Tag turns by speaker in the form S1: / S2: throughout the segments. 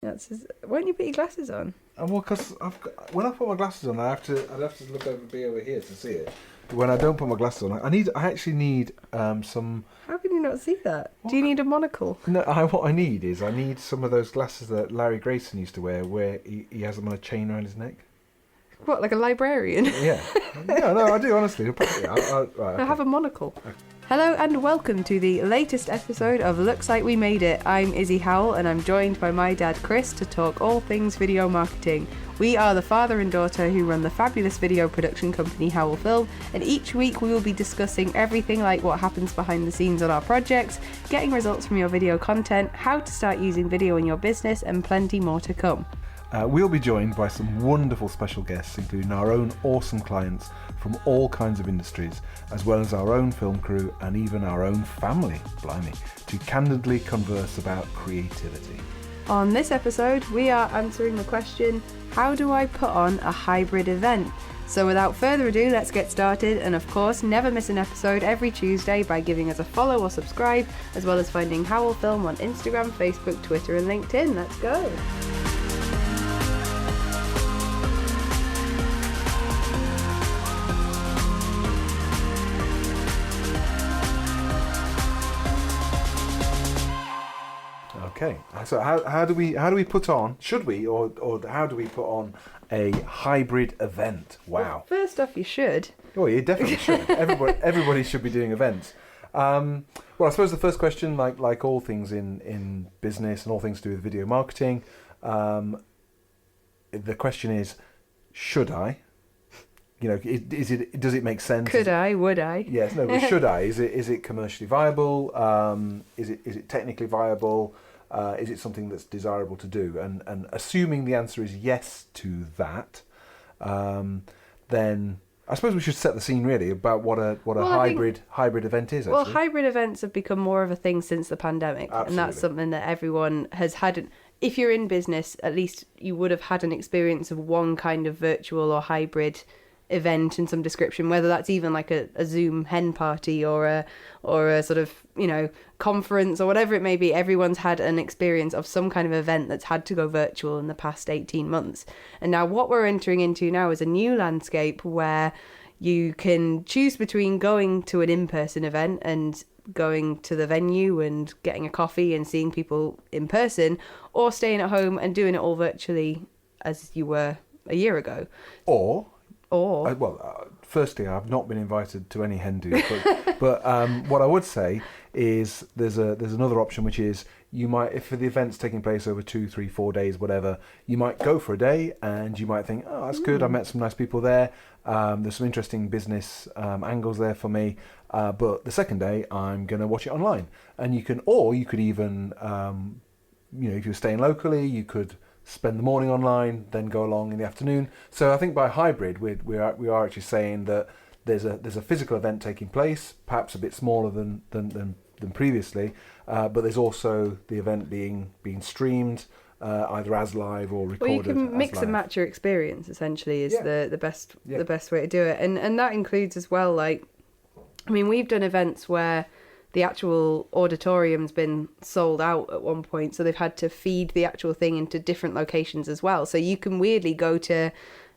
S1: Why don't you put your glasses on?
S2: Well, because when I put my glasses on, I'd have to look over here to see it. But when I don't put my glasses on, I actually need some.
S1: How can you not see that? What? Do you need a monocle?
S2: No, what I need some of those glasses that Larry Grayson used to wear, where he has them on a chain around his neck.
S1: What, like a librarian?
S2: Yeah. No, I do, honestly.
S1: I have a monocle. Okay. Hello and welcome to the latest episode of Looks Like We Made It. I'm Issy Howell and I'm joined by my dad Chris to talk all things video marketing. We are the father and daughter who run the fabulous video production company Howell Film, and each week we will be discussing everything like what happens behind the scenes on our projects, getting results from your video content, how to start using video in your business, and plenty more to come.
S2: We'll be joined by some wonderful special guests, including our own awesome clients from all kinds of industries, as well as our own film crew and even our own family, blimey, to candidly converse about creativity.
S1: On this episode, we are answering the question, how do I put on a hybrid event? So without further ado, let's get started, and of course, never miss an episode every Tuesday by giving us a follow or subscribe, as well as finding Howell Film on Instagram, Facebook, Twitter and LinkedIn. Let's go!
S2: Okay, so how do we put on? Should we or how do we put on a hybrid event? Wow.
S1: Well, first off, you should.
S2: Oh, you definitely should. Everybody should be doing events. Well, I suppose the first question, like all things in business and all things to do with video marketing, the question is, should I? You know, does it make sense?
S1: Could I? Would I?
S2: Yes, no, but should I? Is it commercially viable? Is it technically viable? Is it something that's desirable to do? And assuming the answer is yes to that, then I suppose we should set the scene really about what a hybrid event is. Actually.
S1: Well, hybrid events have become more of a thing since the pandemic,
S2: Absolutely.
S1: And that's something that everyone has had. If you're in business, at least you would have had an experience of one kind of virtual or hybrid event in some description, whether that's even like a Zoom hen party or a sort of, you know, conference or whatever it may be. Everyone's had an experience of some kind of event that's had to go virtual in the past 18 months. And now what we're entering into now is a new landscape where you can choose between going to an in-person event and going to the venue and getting a coffee and seeing people in person, or staying at home and doing it all virtually as you were a year ago.
S2: Firstly, I've not been invited to any hen do, but what I would say is there's another option, which is you might, if the event's taking place over 2, 3, 4 days, whatever, you might go for a day and you might think, oh, that's good, I met some nice people there, there's some interesting business angles there for me, but the second day I'm going to watch it online. And you could even, if you're staying locally, you could spend the morning online, then go along in the afternoon. So I think by hybrid, we are actually saying that there's a physical event taking place, perhaps a bit smaller than previously, but there's also the event being streamed either as live or recorded.
S1: Well, you can mix and match your experience. Essentially, is the best way to do it, and that includes as well. Like, I mean, we've done events where the actual auditorium's been sold out at one point, so they've had to feed the actual thing into different locations as well. So you can weirdly go to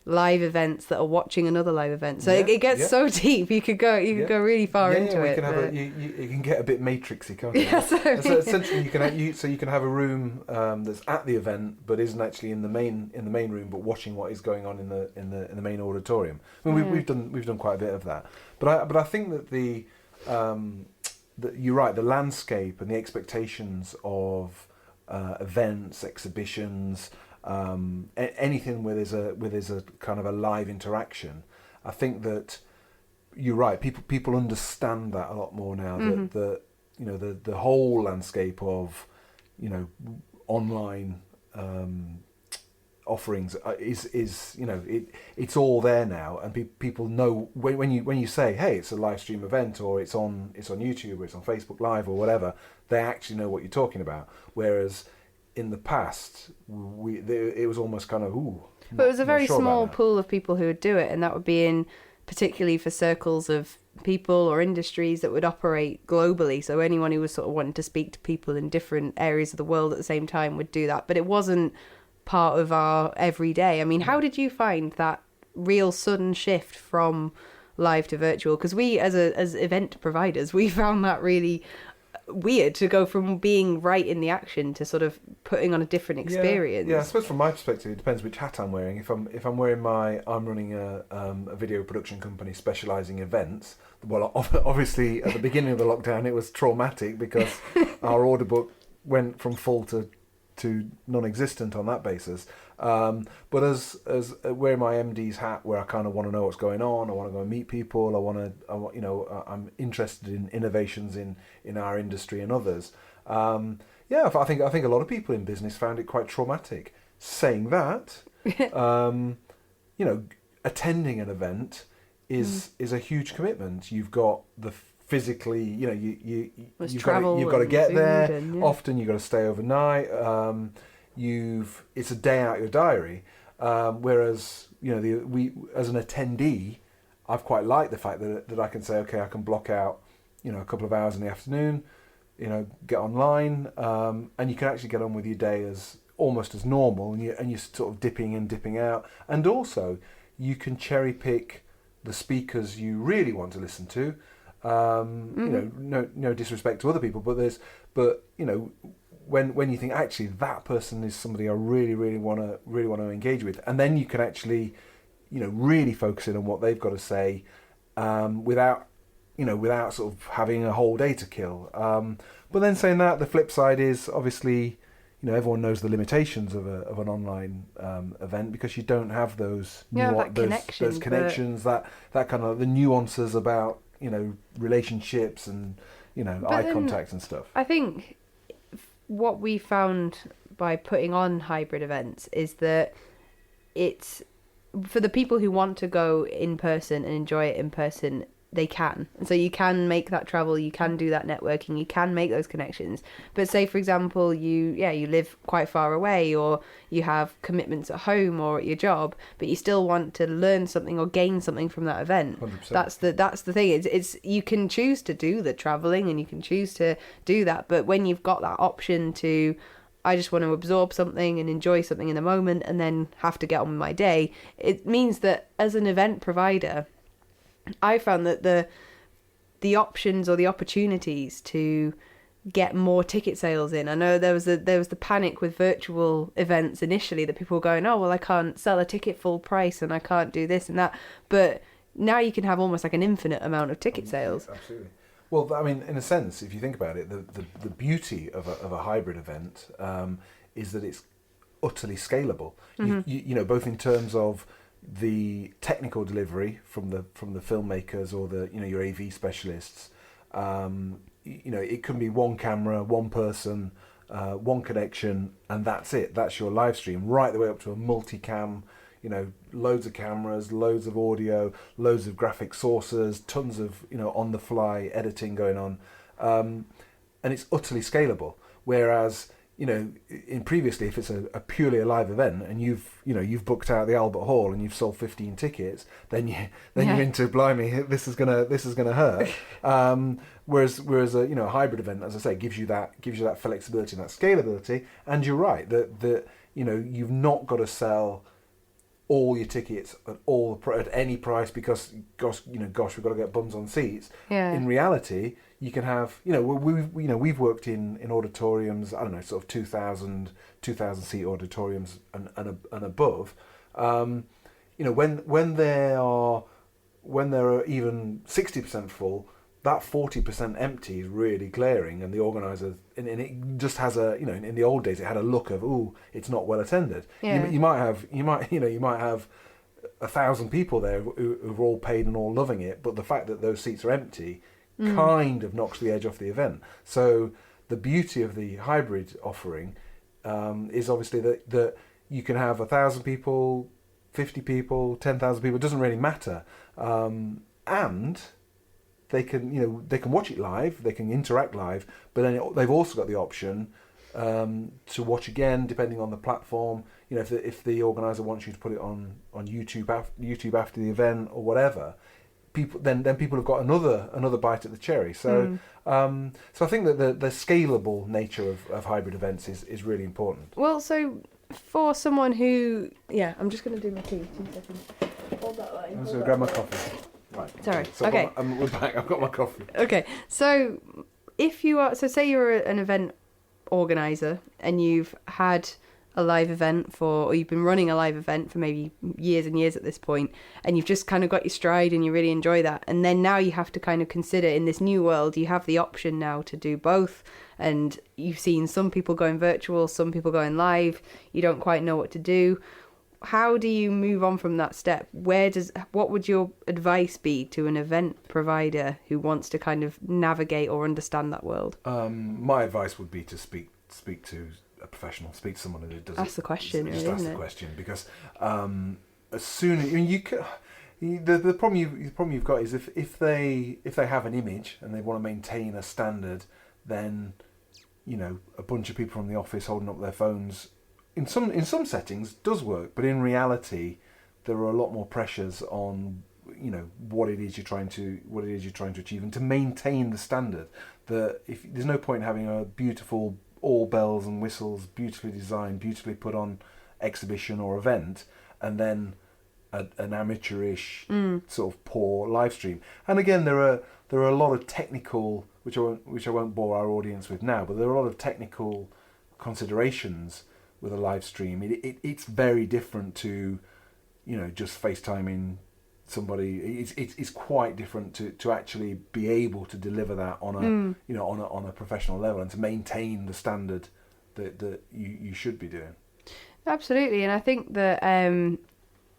S1: live events that are watching another live event. So it gets so deep. You could go really far into it.
S2: You can get a bit matrixy, can't you?
S1: Yeah,
S2: so essentially you can have a room that's at the event but isn't actually in the main room, but watching what is going on in the main auditorium. I mean, we've done quite a bit of that. But I think that you're right, the landscape and the expectations of events, exhibitions, anything where there's a kind of a live interaction. I think that you're right. People understand that a lot more now. That the whole landscape of online offerings is it's all there now, and people know when you say, hey, it's a live stream event, or it's on YouTube, or it's on Facebook Live, or whatever, they actually know what you're talking about. Whereas in the past, it was almost kind of
S1: but it was a very small pool of people who would do it, and that would be in particularly for circles of people or industries that would operate globally. So anyone who was sort of wanting to speak to people in different areas of the world at the same time would do that. But it wasn't part of our everyday. I mean, how did you find that real sudden shift from live to virtual? Because we, as event providers, we found that really weird to go from being right in the action to sort of putting on a different experience.
S2: Yeah, I suppose from my perspective, it depends which hat I'm wearing. If I'm wearing I'm running a video production company specialising in events. Well, obviously at the beginning of the lockdown, it was traumatic because our order book went from full to non-existent on that basis. But as wearing my MD's hat, where I kind of want to know what's going on, I want to go and meet people, I'm interested in innovations in our industry and others. I think a lot of people in business found it quite traumatic. Saying that, attending an event is a huge commitment. You've got the physically, you've got to get there. Often you've got to stay overnight. It's a day out your diary. Whereas we as an attendee, I've quite liked the fact that I can say, okay, I can block out a couple of hours in the afternoon, get online, and you can actually get on with your day as almost as normal, and you're sort of dipping in, dipping out, and also you can cherry pick the speakers you really want to listen to. No disrespect to other people, but when you think actually that person is somebody I really want to engage with, and then you can actually really focus in on what they've got to say, without sort of having a whole day to kill. But then saying that, the flip side is obviously everyone knows the limitations of an online event, because you don't have those connections, that kind of the nuances about relationships and eye contact and stuff.
S1: I think what we found by putting on hybrid events is that it's for the people who want to go in person and enjoy it in person. They can. And so you can make that travel, you can do that networking, you can make those connections. But say, for example, you live quite far away, or you have commitments at home or at your job, but you still want to learn something or gain something from that event.
S2: 100%.
S1: That's the thing. It's you can choose to do the traveling and you can choose to do that, but when you've got that option to, I just want to absorb something and enjoy something in the moment and then have to get on with my day, it means that as an event provider, I found that the options or the opportunities to get more ticket sales in. I know there was the panic with virtual events initially, that people were going, oh well, I can't sell a ticket full price and I can't do this and that. But now you can have almost like an infinite amount of ticket sales.
S2: Absolutely. Well, I mean, in a sense, if you think about it, the beauty of a hybrid event is that it's utterly scalable. Mm-hmm. Both in terms of the technical delivery from the filmmakers or the your AV specialists. It can be one camera, one person, one connection, and that's it. That's your live stream, right the way up to a multicam. Loads of cameras, loads of audio, loads of graphic sources, tons of on the fly editing going on, and it's utterly scalable. Whereas in previously, if it's a purely a live event and you've booked out the Albert Hall and you've sold 15 tickets, then you're into blimey, this is gonna hurt. Whereas a hybrid event, as I say, gives you that flexibility and that scalability. And you're right that you've not got to sell all your tickets at any price because gosh, we've got to get bums on seats.
S1: Yeah.
S2: In reality, you can have we've worked in auditoriums, I don't know, sort of 2,000 seat auditoriums and above. When there are even 60% full, that 40% empty is really glaring, and the organizer and it just has in the old days it had a look of, ooh, it's not well attended.
S1: Yeah.
S2: You might have 1,000 people there who've all paid and all loving it, but the fact that those seats are empty kind of knocks the edge off the event. So the beauty of the hybrid offering is obviously that you can have 1,000 people, 50 people, 10,000 people. It doesn't really matter, and they can watch it live, they can interact live, but then they've also got the option to watch again depending on the platform. If the organizer wants you to put it on YouTube after the event or whatever, people have got another bite at the cherry. So so I think that the scalable nature of hybrid events is really important.
S1: Well, so for someone who, I'm just going to do my tea. 2 seconds. Hold that line.
S2: I'm just going to grab my coffee. Right.
S1: Sorry.
S2: So
S1: Okay.
S2: we're back. I've got my coffee.
S1: Okay. So if you are, so say you're an event organizer and you've had a live event or you've been running a live event for maybe years and years at this point, and you've just kind of got your stride and you really enjoy that, and then now you have to kind of consider, in this new world, you have the option now to do both, and you've seen some people going virtual, some people going live, you don't quite know what to do. How do you move on from that step? What would your advice be to an event provider who wants to kind of navigate or understand that world?
S2: My advice would be to speak to a professional, speak to someone who does
S1: ask the question,
S2: just
S1: really,
S2: ask
S1: isn't
S2: the
S1: it?
S2: question, because as soon as the problem you've got is if they have an image and they want to maintain a standard, then a bunch of people from the office holding up their phones in some settings does work, but in reality there are a lot more pressures on what it is you're trying to achieve, and to maintain the standard. If there's no point in having a beautiful, all bells and whistles, beautifully designed, beautifully put on exhibition or event, and then an amateurish sort of poor live stream. And again, there are a lot of technical, which I won't bore our audience with now, but there are a lot of technical considerations with a live stream. It's very different to just FaceTiming somebody. It's quite different to actually be able to deliver that on a professional level, and to maintain the standard that you should be doing.
S1: Absolutely, and I think that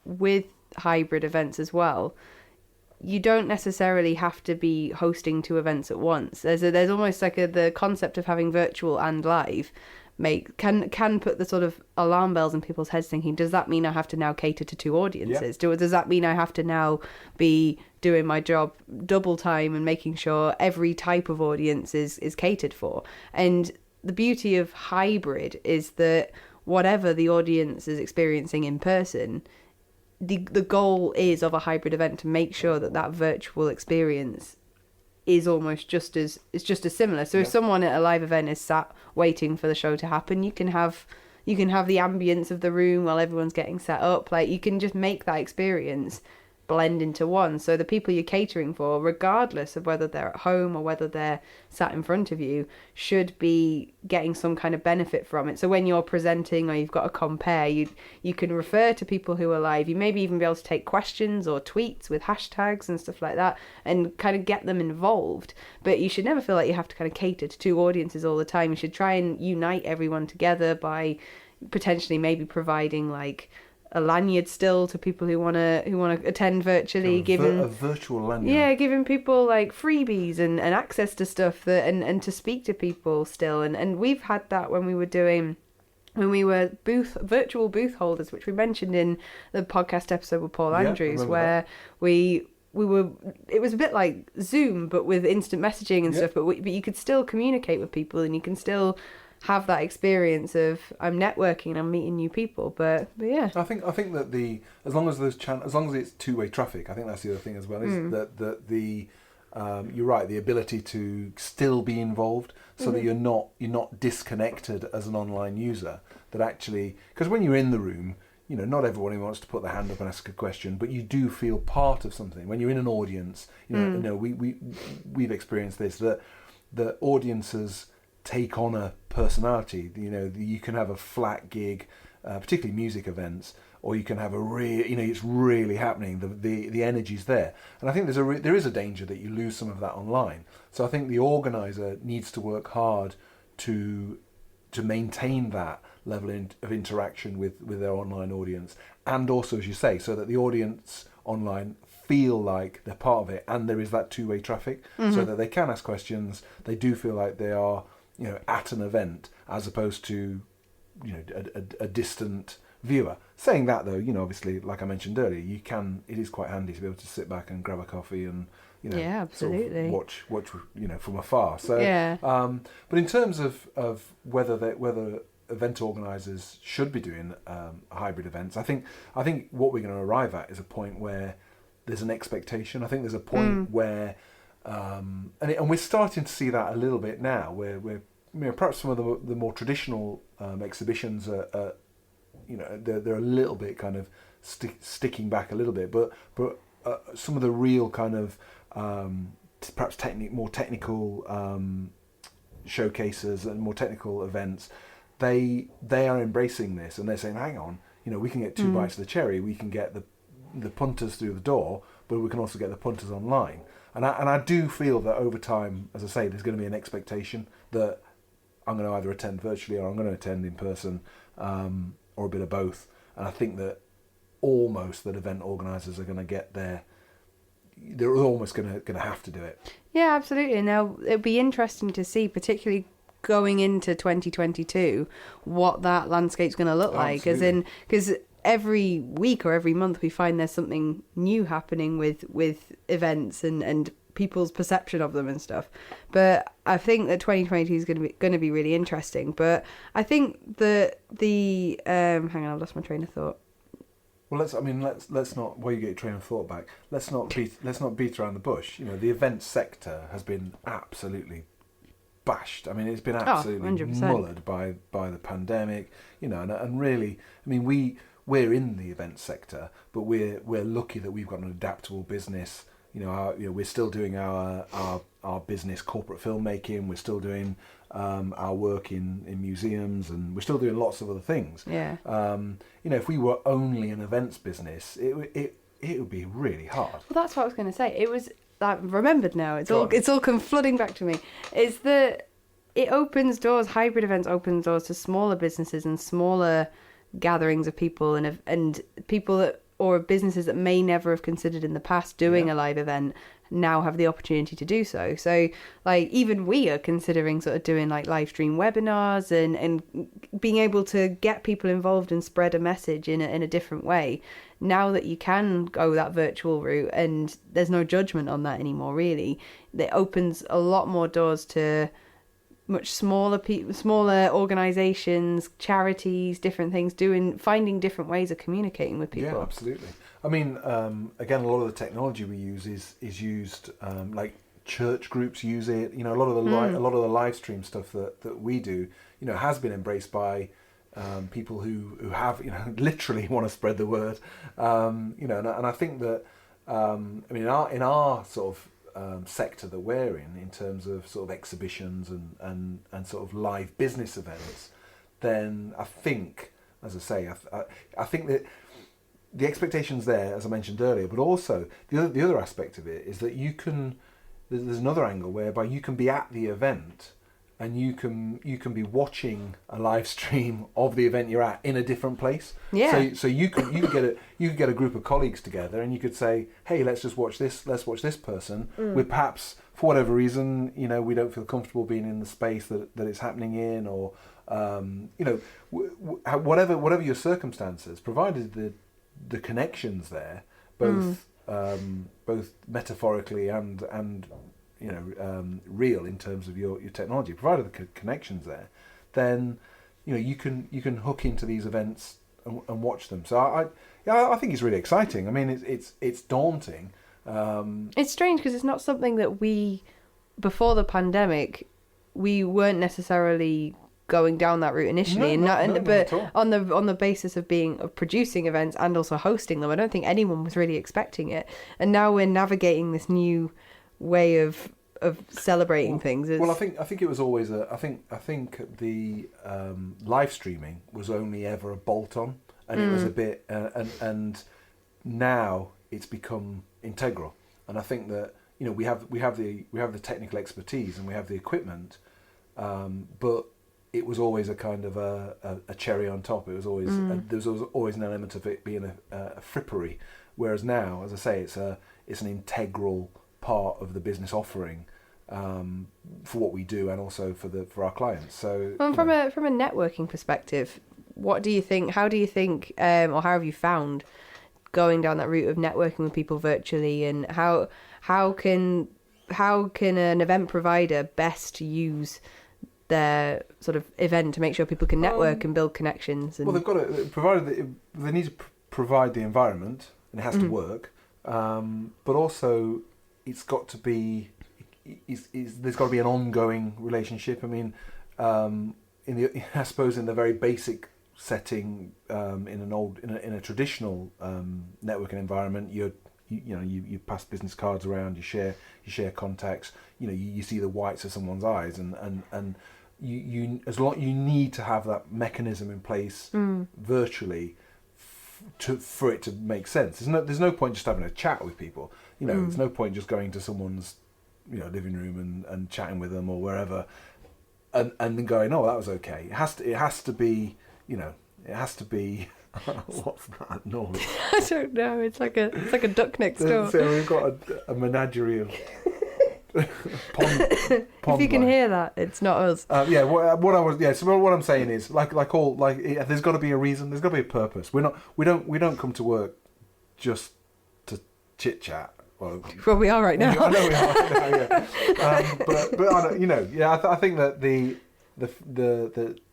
S1: with hybrid events as well, you don't necessarily have to be hosting 2 events at once. There's almost like the concept of having virtual and live can put the sort of alarm bells in people's heads, thinking, does that mean I have to now cater to 2 audiences?
S2: Yeah.
S1: Does that mean I have to now be doing my job double time and making sure every type of audience is catered for? And the beauty of hybrid is that whatever the audience is experiencing in person, the goal is of a hybrid event to make sure that virtual experience is almost just as similar. So if someone at a live event is sat waiting for the show to happen, you can have the ambience of the room while everyone's getting set up. Like, you can just make that experience blend into one. So the people you're catering for, regardless of whether they're at home or whether they're sat in front of you, should be getting some kind of benefit from it. So when you're presenting or you've got to compare, you can refer to people who are live. You maybe even be able to take questions or tweets with hashtags and stuff like that and kind of get them involved. But you should never feel like you have to kind of cater to 2 audiences all the time. You should try and unite everyone together by potentially maybe providing like a lanyard still to people who want to attend virtually,
S2: a virtual lanyard.
S1: Yeah, giving people like freebies and access to stuff and to speak to people still. And we've had that when we were virtual booth holders, which we mentioned in the podcast episode with Paul Andrews, where we were, it was a bit like Zoom but with instant messaging and stuff, but you could still communicate with people, and you can still have that experience of I'm networking and I'm meeting new people, but yeah. I think
S2: that as long as it's 2-way traffic, I think that's the other thing as well, is that you're right, the ability to still be involved, so that you're not disconnected as an online user. That actually, because when you're in the room, not everybody wants to put their hand up and ask a question, but you do feel part of something when you're in an audience. We've experienced this, that the audiences take on a personality. You can have a flat gig, particularly music events, or you can have it's really happening. The energy's there, and I think there is a danger that you lose some of that online. So I think the organizer needs to work hard to maintain that level of interaction with their online audience, and also, as you say, so that the audience online feel like they're part of it, and there is that 2-way traffic, so that they can ask questions. They do feel like they are at an event, as opposed to a distant viewer. Saying that, though, obviously, like I mentioned earlier, it is quite handy to be able to sit back and grab a coffee and
S1: absolutely,
S2: sort of watch from afar. So but in terms of whether event organisers should be doing hybrid events, I think what we're going to arrive at is a point where there's an expectation. I think there's a point where, and we're starting to see that a little bit now, where perhaps some of the more traditional exhibitions are they're a little bit kind of sticking back a little bit, but some of the real kind of perhaps more technical showcases and more technical events, they are embracing this, and they're saying, hang on, we can get two bites of the cherry. We can get the punters through the door, but we can also get the punters online. And I do feel that over time, as I say, there's going to be an expectation that I'm going to either attend virtually or I'm going to attend in person, or a bit of both. And I think that event organisers are going to get there. They're almost going to have to do it.
S1: Yeah, absolutely. Now, it'll be interesting to see, particularly going into 2022, what that landscape's going to look like. Because every week or every month we find there's something new happening with events and people's perception of them and stuff. But I think that 2022 is going to be really interesting. But I think that hang on, I've lost my train of thought.
S2: Well, let's not, while you get your train of thought back, let's not beat around the bush. The event sector has been absolutely bashed. It's been absolutely
S1: 100%.
S2: mullered by the pandemic. And really, we're in the event sector, but we're lucky that we've got an adaptable business. We're still doing our business corporate filmmaking. We're still doing our work in museums, and we're still doing lots of other things.
S1: Yeah.
S2: If we were only an events business, it would be really hard.
S1: Well, that's what I was going to say. It was, I've remembered now. It's all come flooding back to me. Is that it opens doors. Hybrid events open doors to smaller businesses and smaller gatherings of people and people that, or businesses that may never have considered in the past doing a live event, now have the opportunity to do so. So even we are considering sort of doing live stream webinars and being able to get people involved and spread a message in a different way. Now that you can go that virtual route and there's no judgment on that anymore, really, it opens a lot more doors to much smaller organisations, charities, different things, finding different ways of communicating with people.
S2: Yeah, absolutely. Again, a lot of the technology we use is used, church groups use it. A lot of the live stream stuff that we do, has been embraced by people who have, literally want to spread the word. And I think that, in our sort of sector that we're in terms of sort of exhibitions and sort of live business events, then I think, as I say, I think that the expectation's there, as I mentioned earlier, but also the other aspect of it is that there's another angle whereby you can be at the event and you can be watching a live stream of the event you're at in a different place.
S1: Yeah.
S2: So you could get a group of colleagues together and you could say, hey, let's watch this person with perhaps, for whatever reason, we don't feel comfortable being in the space that it's happening in, or whatever your circumstances, provided the connections there, both metaphorically and real in terms of your technology, provided the connections there, then you can hook into these events and watch them. So I think it's really exciting. It's daunting.
S1: It's strange because it's not something that before the pandemic, we weren't necessarily going down that route initially, but on the basis of producing events and also hosting them, I don't think anyone was really expecting it. And now we're navigating this new way of celebrating things.
S2: Well, I think it was always I think the live streaming was only ever a bolt on, and it was a bit, and now it's become integral. And I think that we have the technical expertise and we have the equipment, but it was always a kind of a cherry on top. It was always there was always an element of it being a frippery, whereas now, as I say, it's an integral part of the business offering for what we do and also for our clients. So,
S1: from a networking perspective, what do you think? How do you think, or how have you found going down that route of networking with people virtually, and how can an event provider best use their sort of event to make sure people can network and build connections?
S2: Well, they've got to, provided they need to provide the environment, and it has to work. but also it's got to be. There's got to be an ongoing relationship. I mean, I suppose in the very basic setting, in a traditional networking environment, you pass business cards around, you share contacts. You see the whites of someone's eyes, and you need to have that mechanism in place virtually for it to make sense. There's no point just having a chat with people. There's no point just going to someone's living room and chatting with them or wherever, and then going, oh, that was okay. It has to be. What's that noise?
S1: I don't know. It's like a duck next door.
S2: So we've got a menagerie of pond
S1: if you can hear that, it's not us.
S2: So what I'm saying is, there's got to be a reason. There's got to be a purpose. We don't come to work just to chit chat. Well,
S1: we are right now.
S2: I know we are. Yeah. But I think that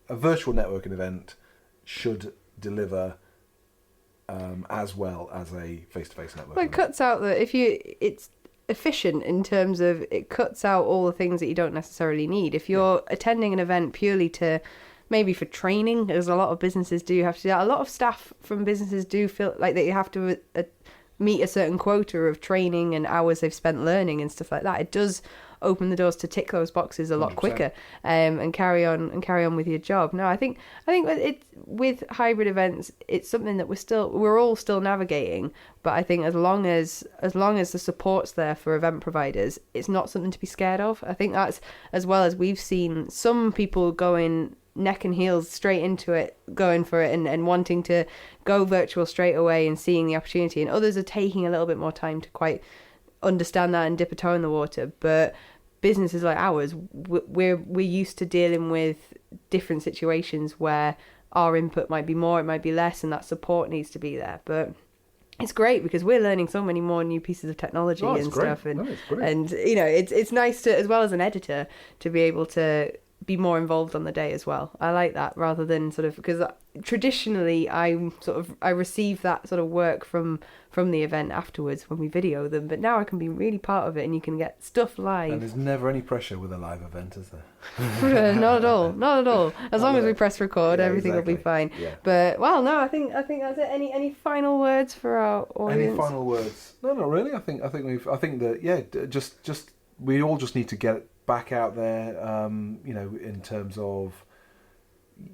S2: a virtual networking event should deliver as well as a face-to-face networking.
S1: Well, it cuts out it's efficient in terms of it cuts out all the things that you don't necessarily need. If you're attending an event purely to maybe for training, as a lot of businesses do have to do that. A lot of staff from businesses do feel like that you have to meet a certain quota of training and hours they've spent learning and stuff like that. It does open the doors to tick those boxes a lot 100%. Quicker and carry on with your job. No, I think it's with hybrid events, it's something that we're all still navigating, but I think as long as the support's there for event providers, it's not something to be scared of. I think that's, as well as we've seen some people going neck and heels straight into it, going for it and wanting to go virtual straight away and seeing the opportunity, and others are taking a little bit more time to quite understand that and dip a toe in the water. But businesses like ours, we're used to dealing with different situations where our input might be more, it might be less, and that support needs to be there. But it's great because we're learning so many more new pieces of technology and stuff, and it's nice to, as well as an editor, to be able to be more involved on the day as well. I like that, rather than sort of, because traditionally I receive that sort of work from the event afterwards when we video them, but now I can be really part of it and you can get stuff live. And
S2: there's never any pressure with a live event, is there?
S1: Not at all. As long as we press record, everything will be fine. Yeah. But no, I think that's it. Any final words for our audience?
S2: Any final words? No, not really. I think that just we all just need to get back out there, in terms of,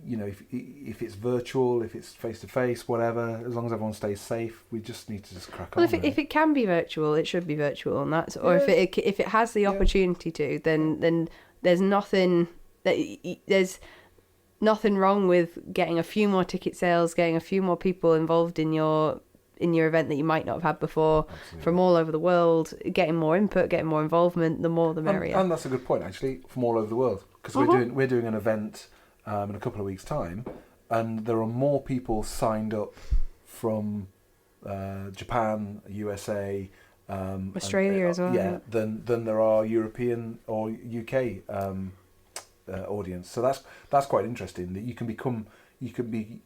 S2: if it's virtual, if it's face-to-face, whatever, as long as everyone stays safe, we just need to just crack on.
S1: Well, if it can be virtual, it should be virtual, and that's, or if it has the opportunity to, then there's nothing wrong with getting a few more ticket sales, getting a few more people involved in your event that you might not have had before. Absolutely. From all over the world, getting more input, getting more involvement, the more the merrier.
S2: And that's a good point, actually, from all over the world, because we're doing an event in a couple of weeks' time, and there are more people signed up from Japan, USA,
S1: Australia as well.
S2: Yeah, than there are European or UK audience. So that's quite interesting. That you can be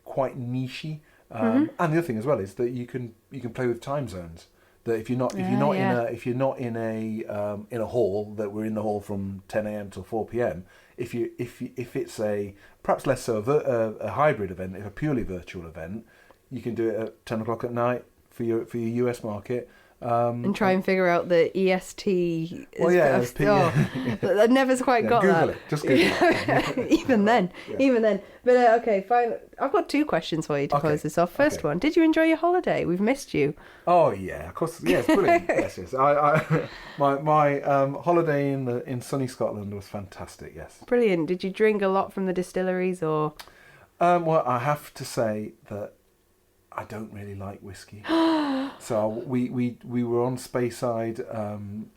S2: quite nichey. And the other thing as well is that you can play with time zones. That if you're not in a hall, that we're in the hall from 10 a.m. till 4 p.m. If it's a perhaps less so a hybrid event, if a purely virtual event, you can do it at 10 o'clock at night for your US market.
S1: And try and figure out the EST.
S2: I
S1: never quite got
S2: Google
S1: that.
S2: It. Just Google it.
S1: Even then. But okay, fine. I've got two questions for you to close this off. First one, did you enjoy your holiday? We've missed you.
S2: Oh yeah, of course. Yes, brilliant. yes. My holiday in sunny Scotland was fantastic. Yes.
S1: Brilliant. Did you drink a lot from the distilleries or?
S2: Well, I have to say that I don't really like whiskey. So we were on Speyside,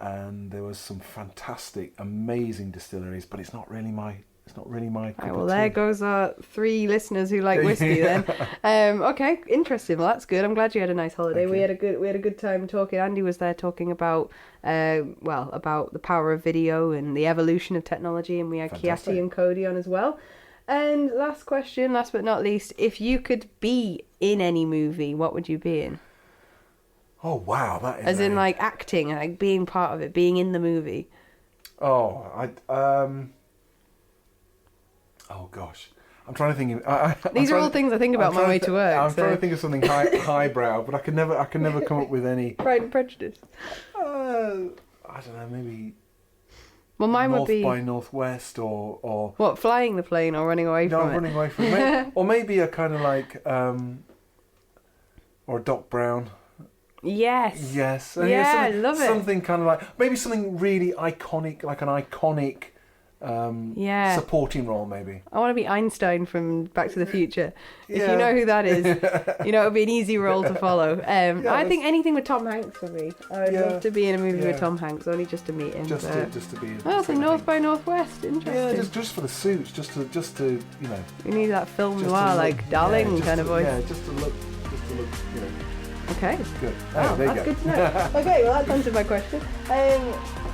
S2: and there was some fantastic, amazing distilleries, but it's not really my cup of tea.
S1: There goes our 3 listeners who like whiskey then. Okay, interesting. Well, that's good. I'm glad you had a nice holiday. We had a good time talking. Andy was there talking about about the power of video and the evolution of technology, and we had Kiati and Cody on as well. And last question, last but not least, if you could be in any movie, what would you be in?
S2: Oh wow, that is.
S1: As in like acting, like being part of it, being in the movie.
S2: Oh, oh gosh, I'm trying to think.
S1: These are all things I think about on my way to work.
S2: I'm trying to think of something highbrow, but I can never come up with any.
S1: Pride and Prejudice.
S2: I don't know, maybe.
S1: Well, mine
S2: North
S1: would be
S2: by Northwest, or
S1: what, flying the plane or running away from it?
S2: running away from it, or maybe a kind of like, or a Doc Brown.
S1: Yes.
S2: Yes.
S1: I love it.
S2: Something kind of like maybe something really iconic, like an iconic. Supporting role, maybe.
S1: I want to be Einstein from Back to the Future. If
S2: Yeah.
S1: you know who that is, you know it would be an easy role to follow. I think anything with Tom Hanks for me. I would love to be in a movie with Tom Hanks, only just to meet him.
S2: Just to be.
S1: Oh, so North by Northwest, interesting.
S2: Yeah, just for the suits, just to you know.
S1: We need that film noir, like Darling kind of voice.
S2: Yeah, just to look, you know.
S1: Okay.
S2: Good.
S1: Oh,
S2: there you
S1: that's
S2: go.
S1: good to know. Okay, well that's answered my question.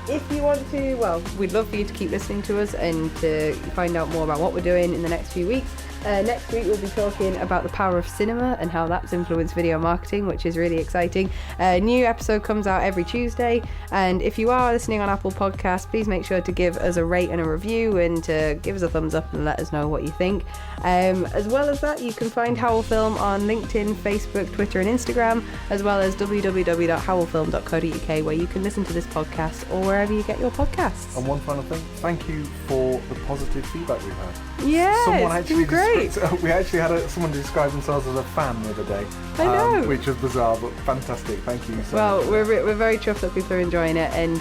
S1: If you want to, well, we'd love for you to keep listening to us and to find out more about what we're doing in the next few weeks. Next week we'll be talking about the power of cinema and how that's influenced video marketing, which is really exciting. A new episode comes out every Tuesday, and if you are listening on Apple Podcasts, please make sure to give us a rate and a review and to give us a thumbs up and let us know what you think. As well as that, you can find Howell Film on LinkedIn, Facebook, Twitter and Instagram, as well as www.howellfilm.co.uk, where you can listen to this podcast or wherever you get your podcasts.
S2: And one final thing, thank you for the positive feedback we've had.
S1: Yeah, it's been great.
S2: We actually had someone describe themselves as a fan the other day.
S1: I know.
S2: Which was bizarre, but fantastic. Thank you so much.
S1: Well, we're very chuffed that people are enjoying it, and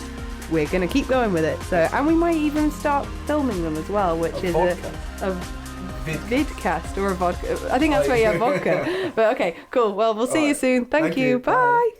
S1: we're going to keep going with it. So, and we might even start filming them as well, which is a vidcast or a vodka. I think that's where you have vodka. But okay, cool. Well, we'll see you soon. Thank you. Bye.